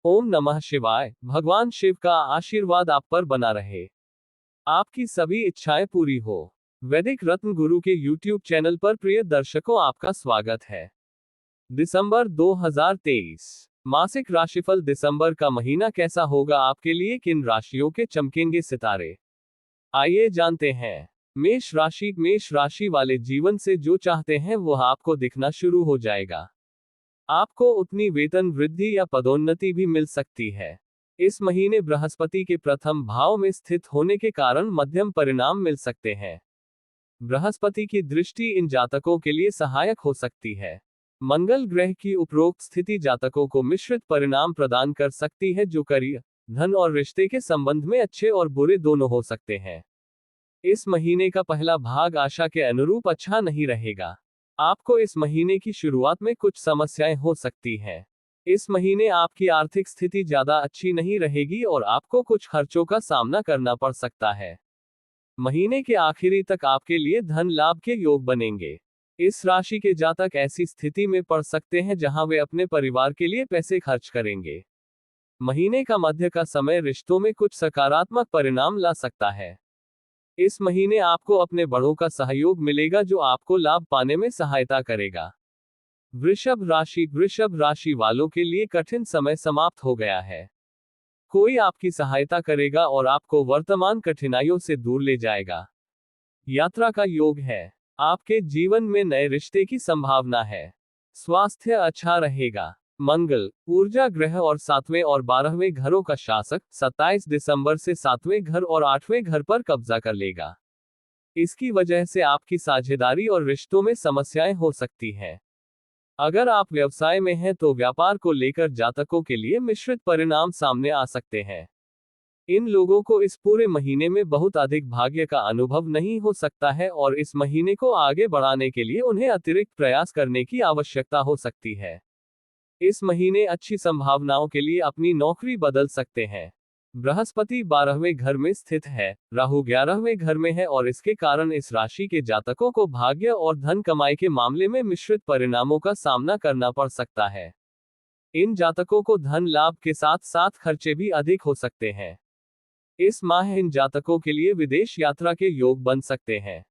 ओम नमः शिवाय। भगवान शिव का आशीर्वाद आप पर बना रहे। आपकी सभी इच्छाएं पूरी हो। वैदिक रत्न गुरु के YouTube चैनल पर प्रिय दर्शकों, आपका स्वागत है। दिसंबर 2023 मासिक राशिफल। दिसंबर का महीना कैसा होगा आपके लिए? किन राशियों के चमकेंगे सितारे? आइए जानते हैं। मेष राशि वाले जीवन से जो चाहते हैं वह आपको दिखना शुरू हो जाएगा। आपको उतनी वेतन वृद्धि या पदोन्नति भी मिल सकती है। इस महीने बृहस्पति के प्रथम भाव में स्थित होने के कारण मध्यम परिणाम मिल सकते हैं। बृहस्पति की दृष्टि इन जातकों के लिए सहायक हो सकती है। मंगल ग्रह की उपरोक्त स्थिति जातकों को मिश्रित परिणाम प्रदान कर सकती है, जो करियर, धन और रिश्ते के संबंध में अच्छे और बुरे दोनों हो सकते हैं। इस महीने का पहला भाग आशा के अनुरूप अच्छा नहीं रहेगा। आपको इस महीने की शुरुआत में कुछ समस्याएं हो सकती हैं। इस महीने आपकी आर्थिक स्थिति ज्यादा अच्छी नहीं रहेगी और आपको कुछ खर्चों का सामना करना पड़ सकता है। महीने के आखिरी तक आपके लिए धन लाभ के योग बनेंगे। इस राशि के जातक ऐसी स्थिति में पड़ सकते हैं जहां वे अपने परिवार के लिए पैसे खर्च करेंगे। महीने का मध्य का समय रिश्तों में कुछ सकारात्मक परिणाम ला सकता है। इस महीने आपको अपने बड़ों का सहयोग मिलेगा, जो आपको लाभ पाने में सहायता करेगा। वृषभ राशि वालों के लिए कठिन समय समाप्त हो गया है। कोई आपकी सहायता करेगा और आपको वर्तमान कठिनाइयों से दूर ले जाएगा। यात्रा का योग है। आपके जीवन में नए रिश्ते की संभावना है। स्वास्थ्य अच्छा रहेगा। मंगल, ऊर्जा ग्रह और 7वें और 12वें घरों का शासक, 27 दिसंबर से 7वें घर और 8वें घर पर कब्जा कर लेगा। इसकी वजह से आपकी साझेदारी और रिश्तों में समस्याएं हो सकती हैं। अगर आप व्यवसाय में हैं तो व्यापार को लेकर जातकों के लिए मिश्रित परिणाम सामने आ सकते हैं। इन लोगों को इस पूरे महीने में बहुत अधिक भाग्य का अनुभव नहीं हो सकता है और इस महीने को आगे बढ़ाने के लिए उन्हें अतिरिक्त प्रयास करने की आवश्यकता हो सकती है। इस महीने अच्छी संभावनाओं के लिए अपनी नौकरी बदल सकते हैं। बृहस्पति 12वें घर में स्थित है, राहु 11वें घर में है और इसके कारण इस राशि के जातकों को भाग्य और धन कमाई के मामले में मिश्रित परिणामों का सामना करना पड़ सकता है। इन जातकों को धन लाभ के साथ साथ खर्चे भी अधिक हो सकते हैं। इस माह इन जातकों के लिए विदेश यात्रा के योग बन सकते हैं।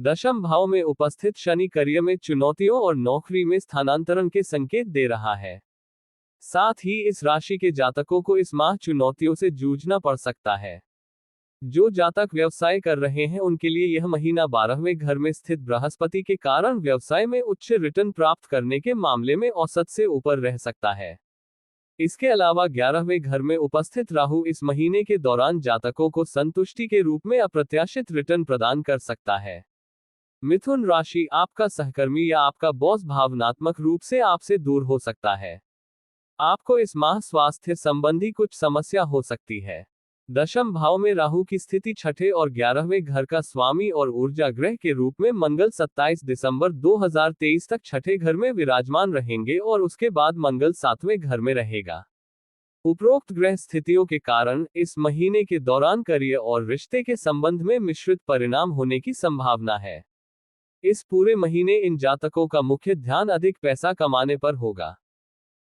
दशम भाव में उपस्थित शनि करियर में चुनौतियों और नौकरी में स्थानांतरण के संकेत दे रहा है। साथ ही इस राशि के जातकों को इस माह चुनौतियों से जूझना पड़ सकता है। जो जातक व्यवसाय कर रहे हैं उनके लिए यह महीना 12वें घर में स्थित बृहस्पति के कारण व्यवसाय में उच्च रिटर्न प्राप्त करने के मामले में औसत से ऊपर रह सकता है। इसके अलावा 11वें घर में उपस्थित राहु इस महीने के दौरान जातकों को संतुष्टि के रूप में अप्रत्याशित रिटर्न प्रदान कर सकता है। मिथुन राशि, आपका सहकर्मी या आपका बॉस भावनात्मक रूप से आपसे दूर हो सकता है। आपको इस माह स्वास्थ्य संबंधी कुछ समस्या हो सकती है। दशम भाव में राहु की स्थिति छठे और 11वें घर का स्वामी और ऊर्जा ग्रह के रूप में मंगल 27 दिसंबर 2023 तक छठे घर में विराजमान रहेंगे और उसके बाद मंगल 7वें घर में रहेगा। उपरोक्त ग्रह स्थितियों के कारण इस महीने के दौरान करियर और रिश्ते के संबंध में मिश्रित परिणाम होने की संभावना है। इस पूरे महीने इन जातकों का मुख्य ध्यान अधिक पैसा कमाने पर होगा।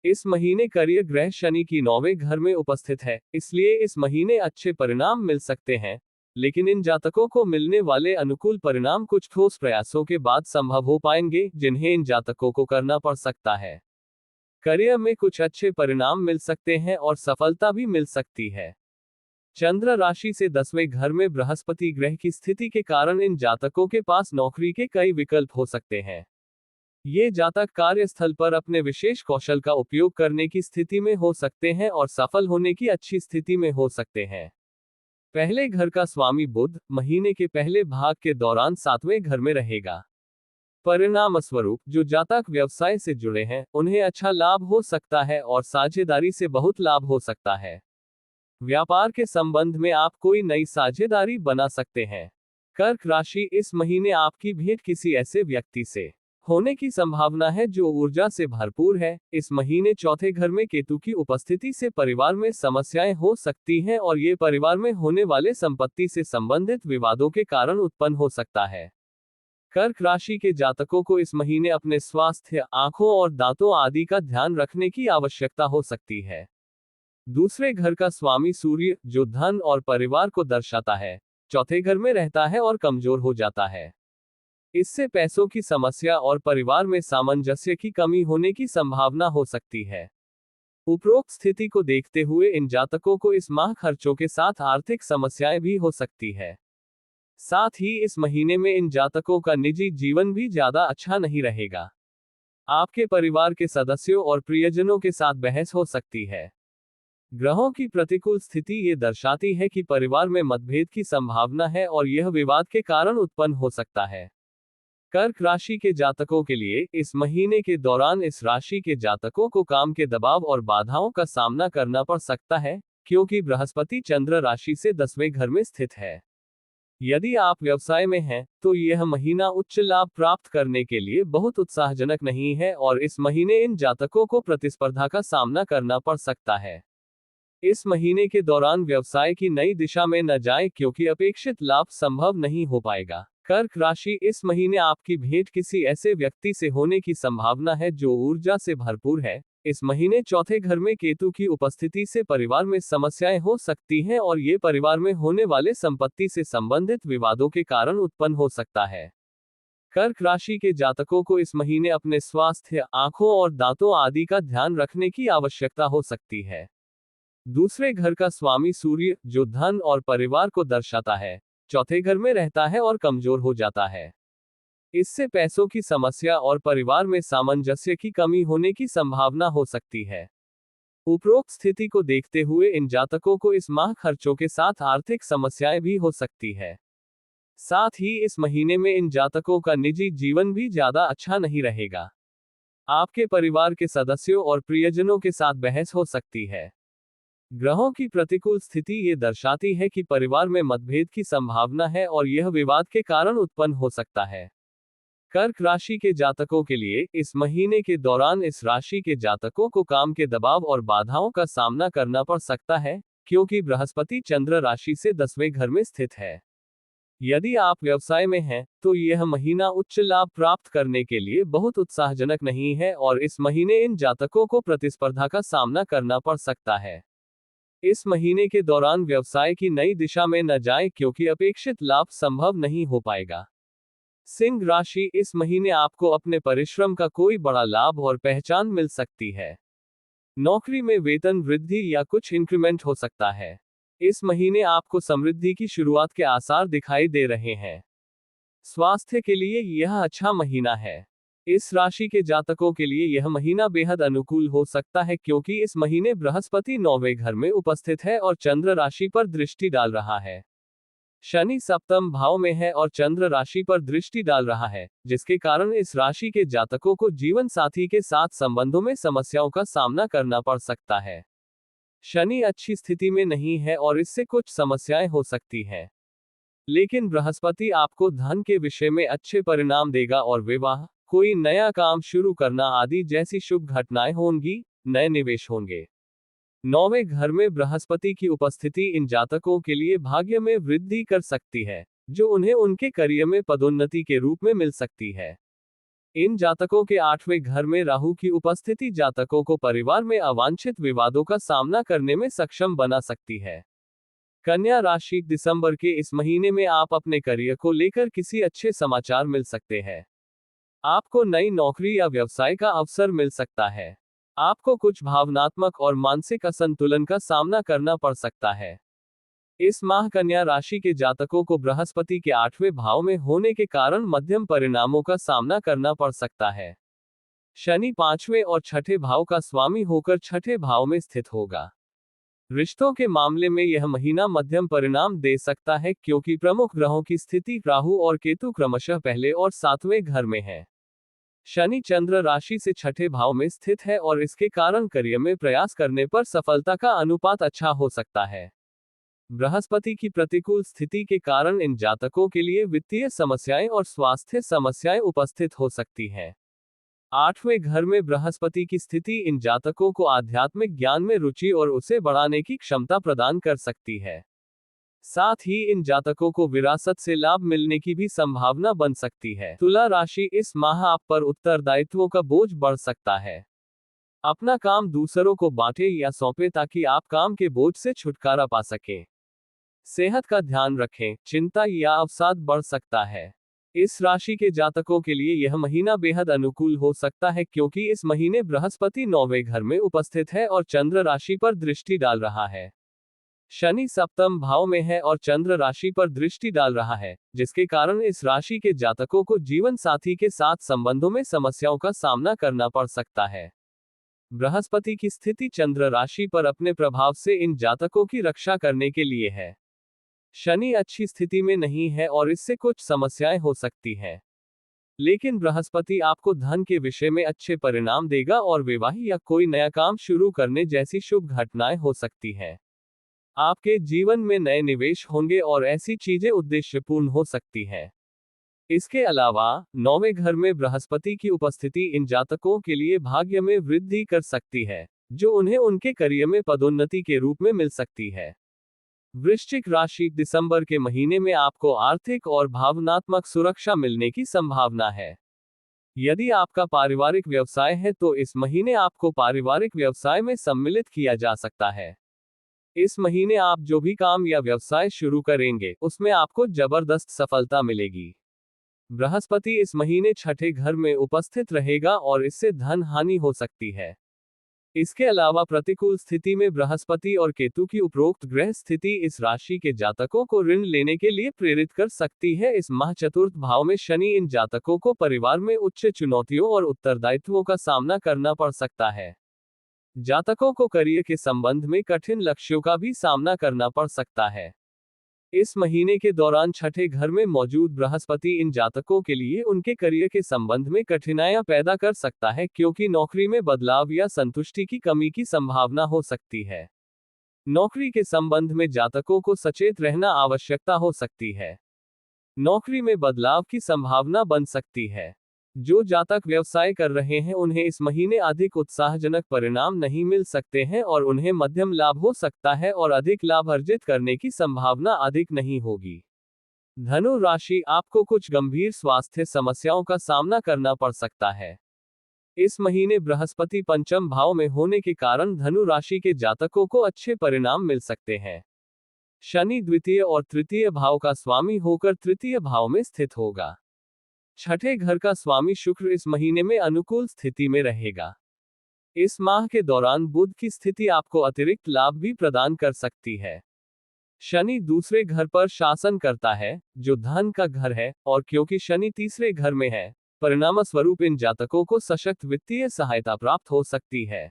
इस महीने करियर ग्रह शनि की 9वें घर में उपस्थित है, इसलिए इस महीने अच्छे परिणाम मिल सकते हैं, लेकिन इन जातकों को मिलने वाले अनुकूल परिणाम कुछ ठोस प्रयासों के बाद संभव हो पाएंगे, जिन्हें इन जातकों को करना पड़ सकता है। करियर में कुछ अच्छे परिणाम मिल सकते हैं और सफलता भी मिल सकती है। चंद्र राशि से 10वें घर में बृहस्पति ग्रह की स्थिति के कारण इन जातकों के पास नौकरी के कई विकल्प हो सकते हैं। ये जातक कार्यस्थल पर अपने विशेष कौशल का उपयोग करने की स्थिति में हो सकते हैं और सफल होने की अच्छी स्थिति में हो सकते हैं। पहले घर का स्वामी बुध महीने के पहले भाग के दौरान 7वें घर में रहेगा। परिणाम स्वरूप जो जातक व्यवसाय से जुड़े हैं उन्हें अच्छा लाभ हो सकता है और साझेदारी से बहुत लाभ हो सकता है। व्यापार के संबंध में आप कोई नई साझेदारी बना सकते हैं। कर्क राशि, इस महीने आपकी भेंट किसी ऐसे व्यक्ति से होने की संभावना है जो ऊर्जा से भरपूर है। इस महीने चौथे घर में केतु की उपस्थिति से परिवार में समस्याएं हो सकती हैं और ये परिवार में होने वाले संपत्ति से संबंधित विवादों के कारण उत्पन्न हो सकता है। कर्क राशि के जातकों को इस महीने अपने स्वास्थ्य, आंखों और दांतों आदि का ध्यान रखने की आवश्यकता हो सकती है। दूसरे घर का स्वामी सूर्य, जो धन और परिवार को दर्शाता है, चौथे घर में रहता है और कमजोर हो जाता है। इससे पैसों की समस्या और परिवार में सामंजस्य की कमी होने की संभावना हो सकती है। उपरोक्त स्थिति को देखते हुए इन जातकों को इस माह खर्चों के साथ आर्थिक समस्याएं भी हो सकती है। साथ ही इस महीने में इन जातकों का निजी जीवन भी ज्यादा अच्छा नहीं रहेगा। आपके परिवार के सदस्यों और प्रियजनों के साथ बहस हो सकती है। ग्रहों की प्रतिकूल स्थिति ये दर्शाती है कि परिवार में मतभेद की संभावना है और यह विवाद के कारण उत्पन्न हो सकता है। कर्क राशि के जातकों के लिए इस महीने के दौरान इस राशि के जातकों को काम के दबाव और बाधाओं का सामना करना पड़ सकता है, क्योंकि बृहस्पति चंद्र राशि से 10वें घर में स्थित है। यदि आप व्यवसाय में हैं, तो यह महीना उच्च लाभ प्राप्त करने के लिए बहुत उत्साहजनक नहीं है और इस महीने इन जातकों को प्रतिस्पर्धा का सामना करना पड़ सकता है। इस महीने के दौरान व्यवसाय की नई दिशा में न जाएं, क्योंकि अपेक्षित लाभ संभव नहीं हो पाएगा। कर्क राशि, इस महीने आपकी भेंट किसी ऐसे व्यक्ति से होने की संभावना है जो ऊर्जा से भरपूर है। इस महीने चौथे घर में केतु की उपस्थिति से परिवार में समस्याएं हो सकती हैं और ये परिवार में होने वाले संपत्ति से संबंधित विवादों के कारण उत्पन्न हो सकता है। कर्क राशि के जातकों को इस महीने अपने स्वास्थ्य, आंखों और दांतों आदि का ध्यान रखने की आवश्यकता हो सकती है। दूसरे घर का स्वामी सूर्य, जो धन और परिवार को दर्शाता है, चौथे घर में रहता है और कमजोर हो जाता है। इससे पैसों की समस्या और परिवार में सामंजस्य की कमी होने की संभावना हो सकती है। उपरोक्त स्थिति को देखते हुए इन जातकों को इस माह खर्चों के साथ आर्थिक समस्याएं भी हो सकती है। साथ ही इस महीने में इन जातकों का निजी जीवन भी ज्यादा अच्छा नहीं रहेगा। आपके परिवार के सदस्यों और प्रियजनों के साथ बहस हो सकती है। ग्रहों की प्रतिकूल स्थिति ये दर्शाती है कि परिवार में मतभेद की संभावना है और यह विवाद के कारण उत्पन्न हो सकता है। कर्क राशि के जातकों के लिए इस महीने के दौरान इस राशि के जातकों को काम के दबाव और बाधाओं का सामना करना पड़ सकता है, क्योंकि बृहस्पति चंद्र राशि से 10वें घर में स्थित है। यदि आप व्यवसाय में हैं, तो यह महीना उच्च लाभ प्राप्त करने के लिए बहुत उत्साहजनक नहीं है और इस महीने इन जातकों को प्रतिस्पर्धा का सामना करना पड़ सकता है। इस महीने के दौरान व्यवसाय की नई दिशा में न जाएं, क्योंकि अपेक्षित लाभ संभव नहीं हो पाएगा। सिंह राशि, इस महीने आपको अपने परिश्रम का कोई बड़ा लाभ और पहचान मिल सकती है। नौकरी में वेतन वृद्धि या कुछ इंक्रीमेंट हो सकता है। इस महीने आपको समृद्धि की शुरुआत के आसार दिखाई दे रहे हैं। स्वास्थ्य के लिए यह अच्छा महीना है। इस राशि के जातकों के लिए यह महीना बेहद अनुकूल हो सकता है, क्योंकि इस महीने बृहस्पति 9वें घर में उपस्थित है और चंद्र राशि पर दृष्टि डाल रहा है। शनि सप्तम भाव में है और चंद्र राशि पर दृष्टि डाल रहा है, जिसके कारण इस राशि के जातकों को जीवन साथी के साथ संबंधों में समस्याओं का सामना करना पड़ सकता है। शनि अच्छी स्थिति में नहीं है और इससे कुछ समस्याएं हो सकती हैं। लेकिन बृहस्पति आपको धन के विषय में अच्छे परिणाम देगा और विवाह, कोई नया काम शुरू करना आदि जैसी शुभ घटनाएं होंगी, नए निवेश होंगे। 9वें घर में बृहस्पति की उपस्थिति इन जातकों के लिए भाग्य में वृद्धि कर सकती है, जो उन्हें उनके करियर में पदोन्नति के रूप में मिल सकती है। इन जातकों के 8वें घर में राहु की उपस्थिति जातकों को परिवार में अवांछित विवादों का सामना करने में सक्षम बना सकती है। कन्या राशि, दिसंबर के इस महीने में आप अपने करियर को लेकर किसी अच्छे समाचार मिल सकते हैं। आपको नई नौकरी या व्यवसाय का अवसर मिल सकता है। आपको कुछ भावनात्मक और मानसिक असंतुलन का सामना करना पड़ सकता है। इस माह कन्या राशि के जातकों को बृहस्पति के 8वें भाव में होने के कारण मध्यम परिणामों का सामना करना पड़ सकता है। शनि 5वें और 6ठे भाव का स्वामी होकर 6ठे भाव में स्थित होगा। रिश्तों के मामले में यह महीना मध्यम परिणाम दे सकता है, क्योंकि प्रमुख ग्रहों की स्थिति राहु और केतु क्रमशः पहले और 7वें घर में है। शनि चंद्र राशि से 6ठे भाव में स्थित है और इसके कारण करियर में प्रयास करने पर सफलता का अनुपात अच्छा हो सकता है। बृहस्पति की प्रतिकूल स्थिति के कारण इन जातकों के लिए वित्तीय समस्याएं और स्वास्थ्य समस्याएं उपस्थित हो सकती हैं। 8वें घर में बृहस्पति की स्थिति इन जातकों को आध्यात्मिक ज्ञान में रुचि और उसे बढ़ाने की क्षमता प्रदान कर सकती है। साथ ही इन जातकों को विरासत से लाभ मिलने की भी संभावना बन सकती है। तुला राशि, इस माह आप पर उत्तरदायित्वों का बोझ बढ़ सकता है। अपना काम दूसरों को बांटे या सौंपे ताकि आप काम के बोझ से छुटकारा पा सकें। सेहत का ध्यान रखें, चिंता या अवसाद बढ़ सकता है। इस राशि के जातकों के लिए यह महीना बेहद अनुकूल हो सकता है क्योंकि इस महीने बृहस्पति 9वें घर में उपस्थित है और चंद्र राशि पर दृष्टि डाल रहा है। शनि सप्तम भाव में है और चंद्र राशि पर दृष्टि डाल रहा है, जिसके कारण इस राशि के जातकों को जीवन साथी के साथ संबंधों में समस्याओं का सामना करना पड़ सकता है। बृहस्पति की स्थिति चंद्र राशि पर अपने प्रभाव से इन जातकों की रक्षा करने के लिए है। शनि अच्छी स्थिति में नहीं है और इससे कुछ समस्याएं हो सकती हैं। लेकिन बृहस्पति आपको धन के विषय में अच्छे परिणाम देगा और विवाह या कोई नया काम शुरू करने जैसी शुभ घटनाएं हो सकती हैं। आपके जीवन में नए निवेश होंगे और ऐसी चीजें उद्देश्यपूर्ण हो सकती हैं। इसके अलावा 9वें घर में बृहस्पति की उपस्थिति इन जातकों के लिए भाग्य में वृद्धि कर सकती है, जो उन्हें उनके करियर में पदोन्नति के रूप में मिल सकती है। वृश्चिक राशि, दिसंबर के महीने में आपको आर्थिक और भावनात्मक सुरक्षा मिलने की संभावना है। यदि आपका पारिवारिक व्यवसाय है तो इस महीने आपको पारिवारिक व्यवसाय में सम्मिलित किया जा सकता है। इस महीने आप जो भी काम या व्यवसाय शुरू करेंगे, उसमें आपको जबरदस्त सफलता मिलेगी। बृहस्पति इस महीने छठे घर में उपस्थित रहेगा और इससे धन हानि हो सकती है। इसके अलावा प्रतिकूल स्थिति में बृहस्पति और केतु की उपरोक्त ग्रह स्थिति इस राशि के जातकों को ऋण लेने के लिए प्रेरित कर सकती है। इस माह चतुर्थ भाव में शनि इन जातकों को परिवार में उच्च चुनौतियों और उत्तरदायित्वों का सामना करना पड़ सकता है। जातकों को करियर के संबंध में कठिन लक्ष्यों का भी सामना करना पड़ सकता है। इस महीने के दौरान छठे घर में मौजूद बृहस्पति इन जातकों के लिए उनके करियर के संबंध में कठिनाइयां पैदा कर सकता है क्योंकि नौकरी में बदलाव या संतुष्टि की कमी की संभावना हो सकती है। नौकरी के संबंध में जातकों को सचेत रहना आवश्यकता हो सकती है। नौकरी में बदलाव की संभावना बन सकती है। जो जातक व्यवसाय कर रहे हैं उन्हें इस महीने अधिक उत्साहजनक परिणाम नहीं मिल सकते हैं और उन्हें मध्यम लाभ हो सकता है और अधिक लाभ अर्जित करने की संभावना अधिक नहीं होगी। धनु राशि, आपको कुछ गंभीर स्वास्थ्य समस्याओं का सामना करना पड़ सकता है। इस महीने बृहस्पति पंचम भाव में होने के कारण धनु राशि के जातकों को अच्छे परिणाम मिल सकते हैं। शनि द्वितीय और तृतीय भाव का स्वामी होकर तृतीय भाव में स्थित होगा। छठे घर का स्वामी शुक्र इस महीने में अनुकूल स्थिति में रहेगा। इस माह के दौरान बुध की स्थिति आपको अतिरिक्त लाभ भी प्रदान कर सकती है। शनि दूसरे घर पर शासन करता है, जो धन का घर है, और क्योंकि शनि तीसरे घर में है, परिणामस्वरूप इन जातकों को सशक्त वित्तीय सहायता प्राप्त हो सकती है।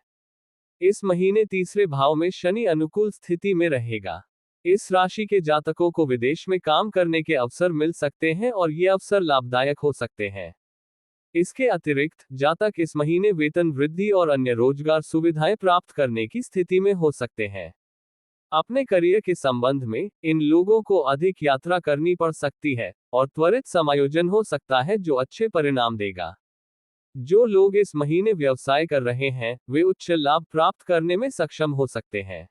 इस महीने तीसरे भाव में शनि अनुकूल स्थिति में रहेगा। इस राशि के जातकों को विदेश में काम करने के अवसर मिल सकते हैं और ये अवसर लाभदायक हो सकते हैं। इसके अतिरिक्त जातक इस महीने वेतन वृद्धि और अन्य रोजगार सुविधाएं प्राप्त करने की स्थिति में हो सकते हैं। अपने करियर के संबंध में इन लोगों को अधिक यात्रा करनी पड़ सकती है और त्वरित समायोजन हो सकता है जो अच्छे परिणाम देगा। जो लोग इस महीने व्यवसाय कर रहे हैं वे उच्च लाभ प्राप्त करने में सक्षम हो सकते हैं।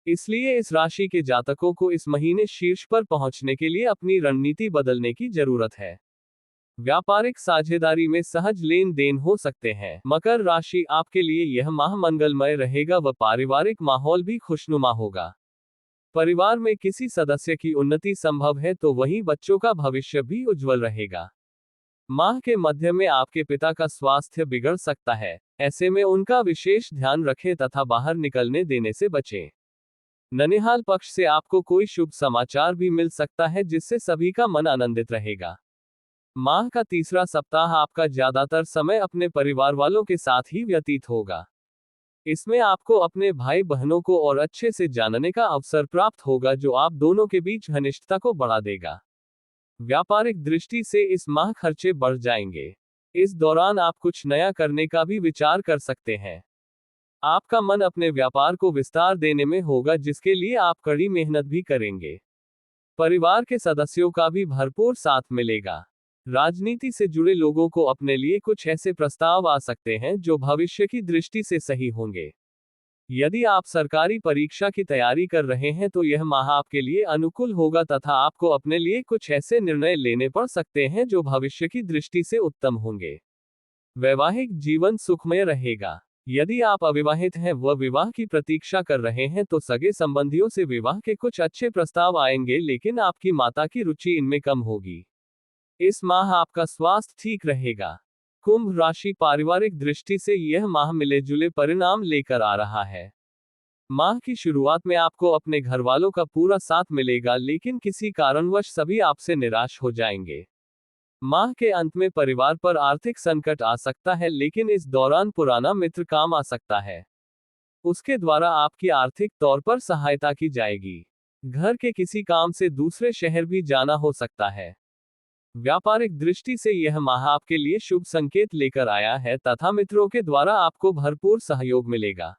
इसलिए इस राशि के जातकों को इस महीने शीर्ष पर पहुंचने के लिए अपनी रणनीति बदलने की जरूरत है। व्यापारिक साझेदारी में सहज लेन देन हो सकते हैं। मकर राशि, आपके लिए यह माह मंगलमय रहेगा व पारिवारिक माहौल भी खुशनुमा होगा। परिवार में किसी सदस्य की उन्नति संभव है तो वहीं बच्चों का भविष्य भी उज्जवल रहेगा। माह के मध्य में आपके पिता का स्वास्थ्य बिगड़ सकता है, ऐसे में उनका विशेष ध्यान रखें तथा बाहर निकलने देने से बचें। ननिहाल पक्ष से आपको कोई शुभ समाचार भी मिल सकता है जिससे सभी का मन आनंदित रहेगा। माह का तीसरा सप्ताह आपका ज्यादातर समय अपने परिवार वालों के साथ ही व्यतीत होगा। इसमें आपको अपने भाई बहनों को और अच्छे से जानने का अवसर प्राप्त होगा जो आप दोनों के बीच घनिष्ठता को बढ़ा देगा। व्यापारिक दृष्टि से इस माह खर्चे बढ़ जाएंगे। इस दौरान आप कुछ नया करने का भी विचार कर सकते हैं। आपका मन अपने व्यापार को विस्तार देने में होगा जिसके लिए आप कड़ी मेहनत भी करेंगे। परिवार के सदस्यों का भी भरपूर साथ मिलेगा। राजनीति से जुड़े लोगों को अपने लिए कुछ ऐसे प्रस्ताव आ सकते हैं जो भविष्य की दृष्टि से सही होंगे। यदि आप सरकारी परीक्षा की तैयारी कर रहे हैं तो यह माह आपके लिए अनुकूल होगा तथा आपको अपने लिए कुछ ऐसे निर्णय लेने पड़ सकते हैं जो भविष्य की दृष्टि से उत्तम होंगे। वैवाहिक जीवन सुखमय रहेगा। यदि आप अविवाहित हैं व विवाह की प्रतीक्षा कर रहे हैं तो सगे संबंधियों से विवाह के कुछ अच्छे प्रस्ताव आएंगे, लेकिन आपकी माता की रुचि इनमें कम होगी। इस माह आपका स्वास्थ्य ठीक रहेगा। कुंभ राशि, पारिवारिक दृष्टि से यह माह मिले जुले परिणाम लेकर आ रहा है। माह की शुरुआत में आपको अपने घर वालों का पूरा साथ मिलेगा, लेकिन किसी कारणवश सभी आपसे निराश हो जाएंगे। माह के अंत में परिवार पर आर्थिक संकट आ सकता है, लेकिन इस दौरान पुराना मित्र काम आ सकता है। उसके द्वारा आपकी आर्थिक तौर पर सहायता की जाएगी। घर के किसी काम से दूसरे शहर भी जाना हो सकता है। व्यापारिक दृष्टि से यह माह आपके लिए शुभ संकेत लेकर आया है तथा मित्रों के द्वारा आपको भरपूर सहयोग मिलेगा।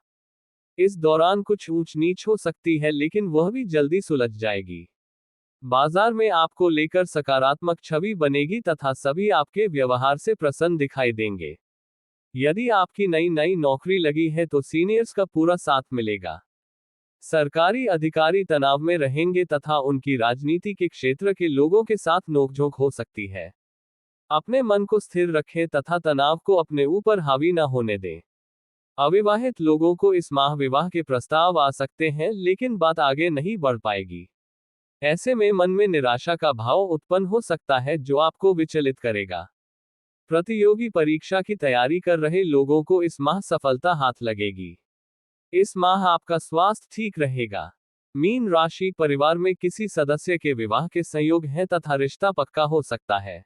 इस दौरान कुछ ऊंच नीच हो सकती है, लेकिन वह भी जल्दी सुलझ जाएगी। बाजार में आपको लेकर सकारात्मक छवि बनेगी तथा सभी आपके व्यवहार से प्रसन्न दिखाई देंगे। यदि आपकी नई नौकरी लगी है तो सीनियर्स का पूरा साथ मिलेगा। सरकारी अधिकारी तनाव में रहेंगे तथा उनकी राजनीति के क्षेत्र के लोगों के साथ नोकझोंक हो सकती है। अपने मन को स्थिर रखें तथा तनाव को अपने ऊपर हावी न होने दें। अविवाहित लोगों को इस माह विवाह के प्रस्ताव आ सकते हैं, लेकिन बात आगे नहीं बढ़ पाएगी। ऐसे में मन में निराशा का भाव उत्पन्न हो सकता है, जो आपको विचलित करेगा। प्रतियोगी परीक्षा की तैयारी कर रहे लोगों को इस माह सफलता हाथ लगेगी। इस माह आपका स्वास्थ्य ठीक रहेगा। मीन राशि, परिवार में किसी सदस्य के विवाह के संयोग हैं तथा रिश्ता पक्का हो सकता है।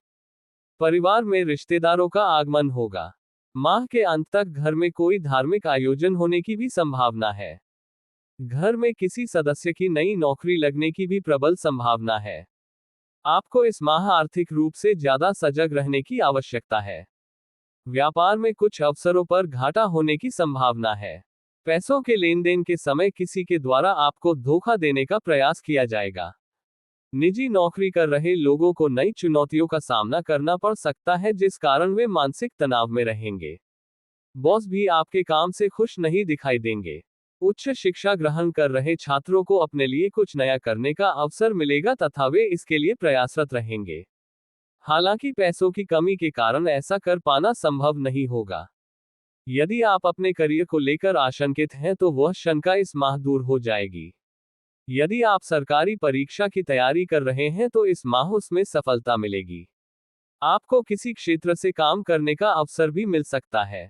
परिवार में रिश्तेदारों का आगमन होगा। माह के अंत तक घर में कोई धार्मिक आयोजन होने की भी संभावना है। घर में किसी सदस्य की नई नौकरी लगने की भी प्रबल संभावना है। आपको इस माह आर्थिक रूप से ज्यादा सजग रहने की आवश्यकता है। व्यापार में कुछ अवसरों पर घाटा होने की संभावना है। पैसों के लेन देन के समय किसी के द्वारा आपको धोखा देने का प्रयास किया जाएगा। निजी नौकरी कर रहे लोगों को नई चुनौतियों का सामना करना पड़ सकता है, जिस कारण वे मानसिक तनाव में रहेंगे। बॉस भी आपके काम से खुश नहीं दिखाई देंगे। उच्च शिक्षा ग्रहण कर रहे छात्रों को अपने लिए कुछ नया करने का अवसर मिलेगा तथा वे इसके लिए प्रयासरत रहेंगे। हालांकि पैसों की कमी के कारण ऐसा कर पाना संभव नहीं होगा। यदि आप अपने करियर को लेकर आशंकित हैं तो वह शंका इस माह दूर हो जाएगी। यदि आप सरकारी परीक्षा की तैयारी कर रहे हैं तो इस माह उसमें सफलता मिलेगी। आपको किसी क्षेत्र से काम करने का अवसर भी मिल सकता है।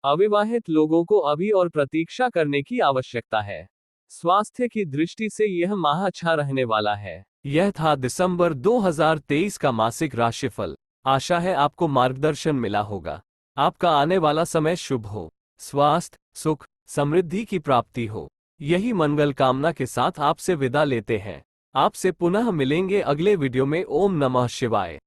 अविवाहित लोगों को अभी और प्रतीक्षा करने की आवश्यकता है। स्वास्थ्य की दृष्टि से यह माह अच्छा रहने वाला है। यह था दिसंबर 2023 का मासिक राशिफल। आशा है आपको मार्गदर्शन मिला होगा। आपका आने वाला समय शुभ हो, स्वास्थ्य, सुख, समृद्धि की प्राप्ति हो, यही मंगल कामना के साथ आपसे विदा लेते हैं। आपसे पुनः मिलेंगे अगले वीडियो में। ओम नमः शिवाय।